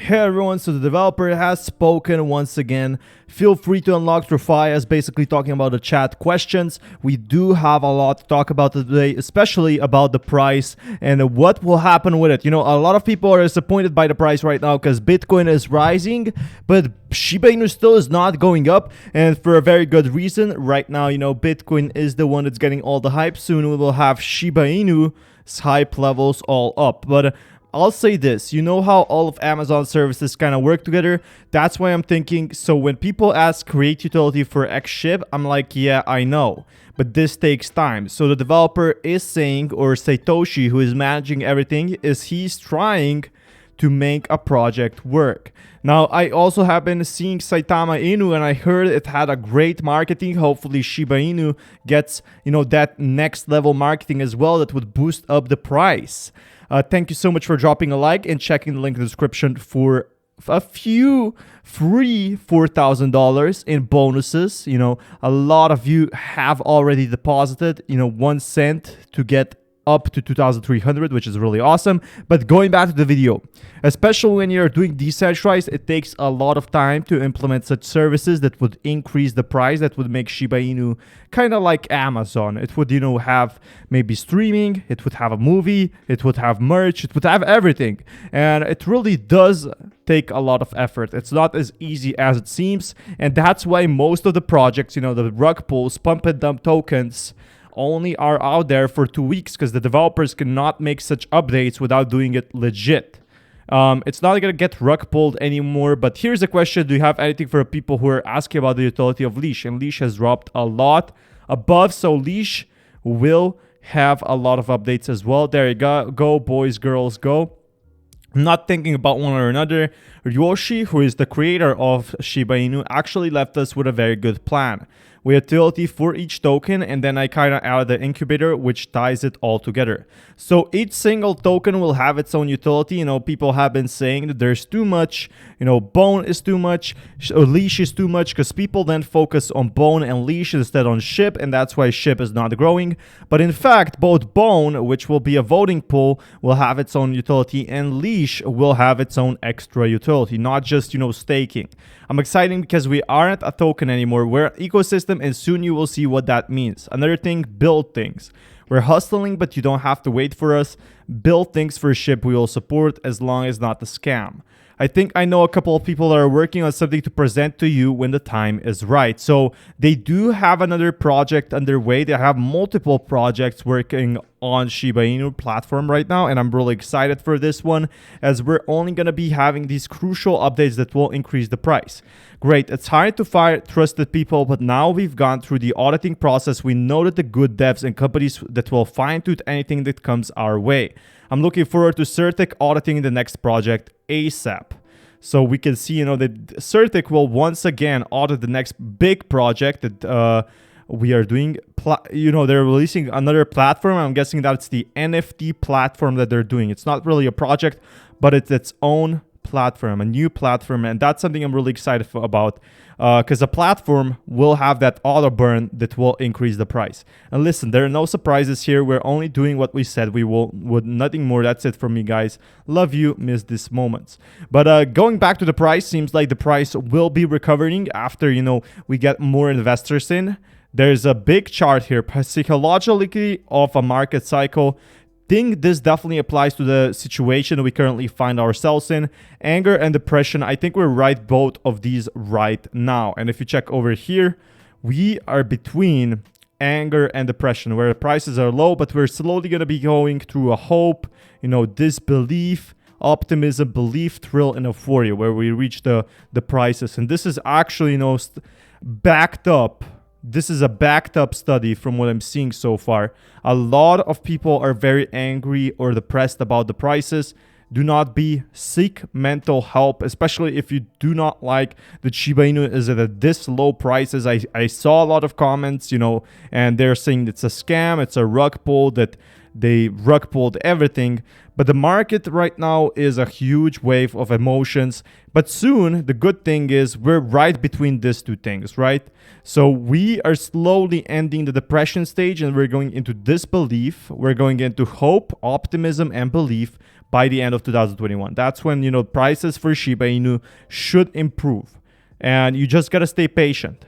Hey everyone, so the developer has spoken once again. Feel free to unlock through Fias, basically talking about the chat questions. We do have a lot to talk about today, especially about the price and what will happen with it. You know, a lot of people are disappointed by the price right now because Bitcoin is rising, but Shiba Inu still is not going up, and for a very good reason. Right now, you know, Bitcoin is the one that's getting all the hype. Soon we will have Shiba Inu's hype levels all up, but I'll say this, you know how all of Amazon services kind of work together? That's why I'm thinking, so when people ask create utility for SHIB, I'm like, yeah, I know, but this takes time. So the developer is saying, or Satoshi, who is managing everything, he's trying to make a project work. Now, I also have been seeing Saitama Inu, and I heard it had a great marketing. Hopefully Shiba Inu gets, you know, that next level marketing as well that would boost up the price. Thank you so much for dropping a like and checking the link in the description for a few free $4,000 in bonuses. You know, a lot of you have already deposited, you know, 1 cent to get up to 2,300, which is really awesome. But going back to the video, especially when you're doing decentralized, it takes a lot of time to implement such services that would increase the price, that would make Shiba Inu kind of like Amazon. It would, you know, have maybe streaming, it would have a movie, it would have merch, it would have everything. And it really does take a lot of effort. It's not as easy as it seems. And that's why most of the projects, you know, the rug pulls, pump and dump tokens, only are out there for 2 weeks because the developers cannot make such updates without doing it legit. It's not going to get rug pulled anymore, but here's a question. Do you have anything for people who are asking about the utility of Leash? And Leash has dropped a lot above, so Leash will have a lot of updates as well. There you go. Go, boys, girls, go. I'm not thinking about one or another. Yoshi, who is the creator of Shiba Inu, actually left us with a very good plan. We have utility for each token, and then I kind of added the incubator, which ties it all together. So each single token will have its own utility. You know, people have been saying that there's too much, you know, Bone is too much, Leash is too much, because people then focus on Bone and Leash instead on SHIB, and that's why SHIB is not growing. But in fact, both Bone, which will be a voting pool, will have its own utility, and Leash will have its own extra utility, not just, you know, staking. I'm excited because we aren't a token anymore. We're an ecosystem, and soon you will see what that means. Another thing, build things. We're hustling, but you don't have to wait for us. Build things for SHIB we will support as long as not a scam. I think I know a couple of people that are working on something to present to you when the time is right. So they do have another project underway. They have multiple projects working on Shiba Inu platform right now, and I'm really excited for this one as we're only going to be having these crucial updates that will increase the price. Great, it's hard to fire trusted people, but now we've gone through the auditing process. We know that the good devs and companies that will fine-tune anything that comes our way. I'm looking forward to Certic auditing the next project ASAP. So we can see, you know, that Certic will once again audit the next big project that we are doing. You know, they're releasing another platform. I'm guessing that's the NFT platform that they're doing. It's not really a project, but it's its own platform, a new platform, and that's something I'm really excited about because a platform will have that auto burn that will increase the price. And listen, there are no surprises here. We're only doing what we said we would, nothing more. That's it from me, guys. Love you, miss these moments. But going back to the price, seems like the price will be recovering after, you know, we get more investors in. There's a big chart here, psychologically of a market cycle. Think this definitely applies to the situation we currently find ourselves in. Anger and depression, I think we're right both of these right now. And if you check over here, we are between anger and depression, where the prices are low, but we're slowly going to be going through a hope, you know, disbelief, optimism, belief, thrill, and euphoria, where we reach the prices. And this is actually, you know, backed up. This is a backed up study from what I'm seeing so far. A lot of people are very angry or depressed about the prices. Do not be. Seek mental help, especially if you do not like that Shiba Inu is at this low prices. I saw a lot of comments, you know, and they're saying it's a scam, it's a rug pull, that they rug pulled everything. But the market right now is a huge wave of emotions. But soon, the good thing is we're right between these two things, right? So we are slowly ending the depression stage and we're going into disbelief. We're going into hope, optimism, and belief. by the end of 2021. That's when, prices for Shiba Inu should improve. And you just got to stay patient.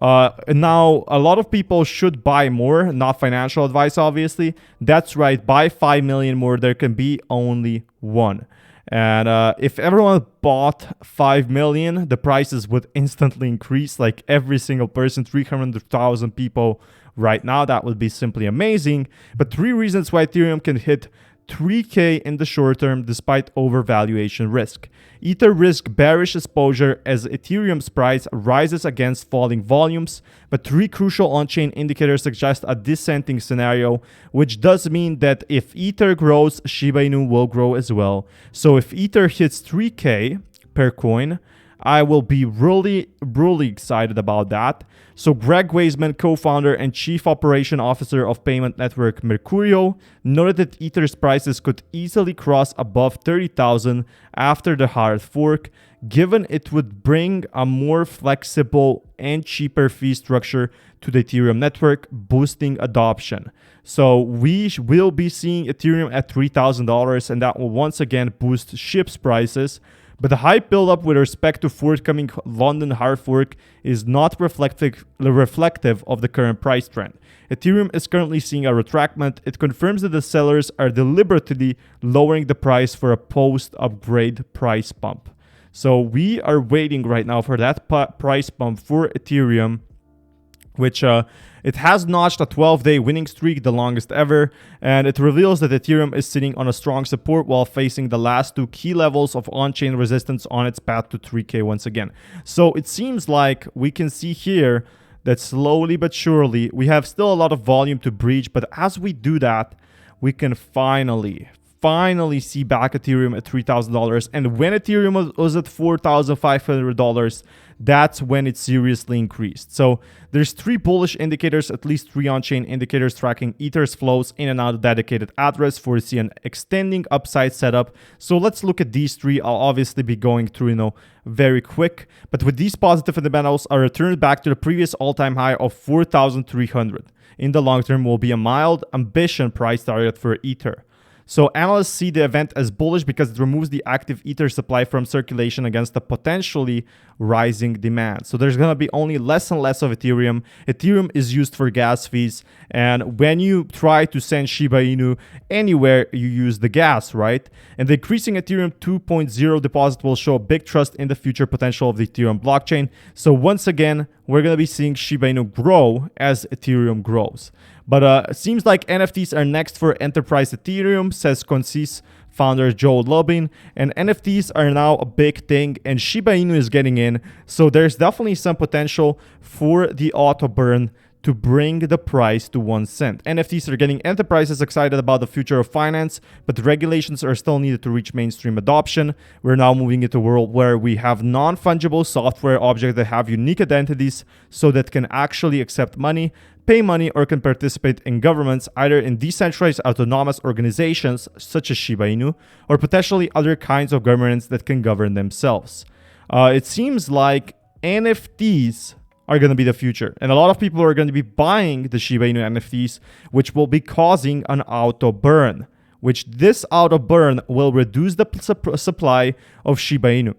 Now, a lot of people should buy more, not financial advice, obviously. That's right, buy 5 million more. There can be only one. And if everyone bought 5 million, the prices would instantly increase, like every single person, 300,000 people right now. That would be simply amazing. But 3 reasons why Ethereum can hit 3K in the short term despite overvaluation risk. Ether risk bearish exposure as Ethereum's price rises against falling volumes, but 3 crucial on-chain indicators suggest a dissenting scenario, which does mean that if Ether grows, Shiba Inu will grow as well. So if Ether hits 3K per coin, I will be really excited about that. So Greg Weisman, co-founder and chief operation officer of payment network Mercurio, noted that Ether's prices could easily cross above 30,000 after the hard fork, given it would bring a more flexible and cheaper fee structure to the Ethereum network, boosting adoption. So we will be seeing Ethereum at $3,000, and that will once again boost SHIB's prices. But the hype buildup with respect to forthcoming London hard fork is not reflective of the current price trend. Ethereum is currently seeing a retractment. It confirms that the sellers are deliberately lowering the price for a post-upgrade price bump. So we are waiting right now for that price bump for Ethereum, which it has notched a 12-day winning streak, the longest ever, and it reveals that Ethereum is sitting on a strong support while facing the last 2 key levels of on-chain resistance on its path to 3K once again. So it seems like we can see here that slowly but surely we have still a lot of volume to breach, but as we do that, we can finally see back Ethereum at $3,000. And when Ethereum was at $4,500, that's when it seriously increased. So there's 3 bullish indicators, at least 3 on-chain indicators tracking Ether's flows in and out of dedicated address for see an extending upside setup. So let's look at these 3. I'll obviously be going through, very quick. But with these positive fundamentals, a return back to the previous all-time high of 4,300 in the long term will be a mild ambition price target for Ether. So analysts see the event as bullish because it removes the active Ether supply from circulation against the potentially rising demand. So there's going to be only less and less of Ethereum. Ethereum is used for gas fees. And when you try to send Shiba Inu anywhere, you use the gas, right? And the increasing Ethereum 2.0 deposit will show big trust in the future potential of the Ethereum blockchain. So once again, we're going to be seeing Shiba Inu grow as Ethereum grows. But it seems like NFTs are next for enterprise Ethereum, says Consys founder Joe Lubin. And NFTs are now a big thing, and Shiba Inu is getting in. So there's definitely some potential for the auto burn to bring the price to 1 cent. NFTs are getting enterprises excited about the future of finance, but regulations are still needed to reach mainstream adoption. We're now moving into a world where we have non-fungible software objects that have unique identities so that can actually accept money, pay money, or can participate in governments, either in decentralized autonomous organizations such as Shiba Inu, or potentially other kinds of governments that can govern themselves. It seems like NFTs are going to be the future. And a lot of people are going to be buying the Shiba Inu NFTs, which will be causing an auto burn, which this auto burn will reduce the supply of Shiba Inu.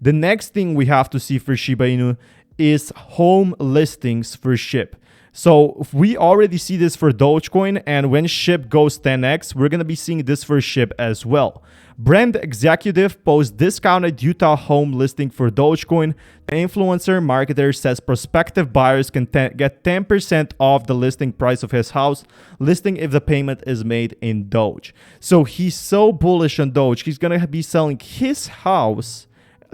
The next thing we have to see for Shiba Inu is home listings for SHIB. So we already see this for Dogecoin, and when SHIB goes 10x, we're going to be seeing this for SHIB as well. Brand executive posts discounted Utah home listing for Dogecoin. The influencer marketer says prospective buyers can get 10% off the listing price of his house listing if the payment is made in Doge. So he's so bullish on Doge, he's going to be selling his house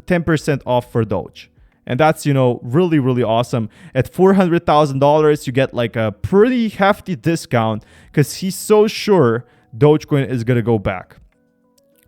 10% off for Doge. And that's, really, really awesome. At $400,000, you get like a pretty hefty discount because he's so sure Dogecoin is going to go back.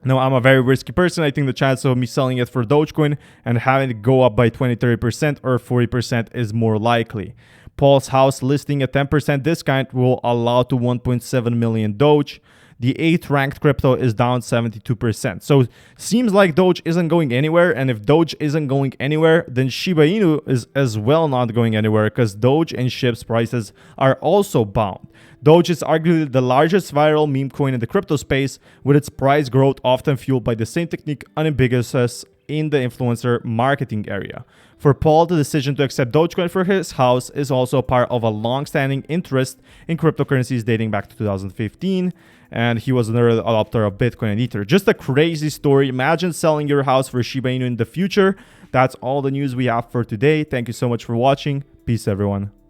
Now, I'm a very risky person. I think the chance of me selling it for Dogecoin and having it go up by 20-30% or 40% is more likely. Paul's house listing a 10% discount will allow to 1.7 million Doge. The 8th ranked crypto is down 72%. So seems like Doge isn't going anywhere. And if Doge isn't going anywhere, then Shiba Inu is as well not going anywhere, because Doge and SHIB's prices are also bound. Doge is arguably the largest viral meme coin in the crypto space, with its price growth often fueled by the same technique unambiguous in the influencer marketing area. For Paul, the decision to accept Dogecoin for his house is also part of a long-standing interest in cryptocurrencies dating back to 2015, and he was an early adopter of Bitcoin and Ether. Just a crazy story. Imagine selling your house for Shiba Inu in the future. That's all the news we have for today. Thank you so much for watching. Peace, everyone.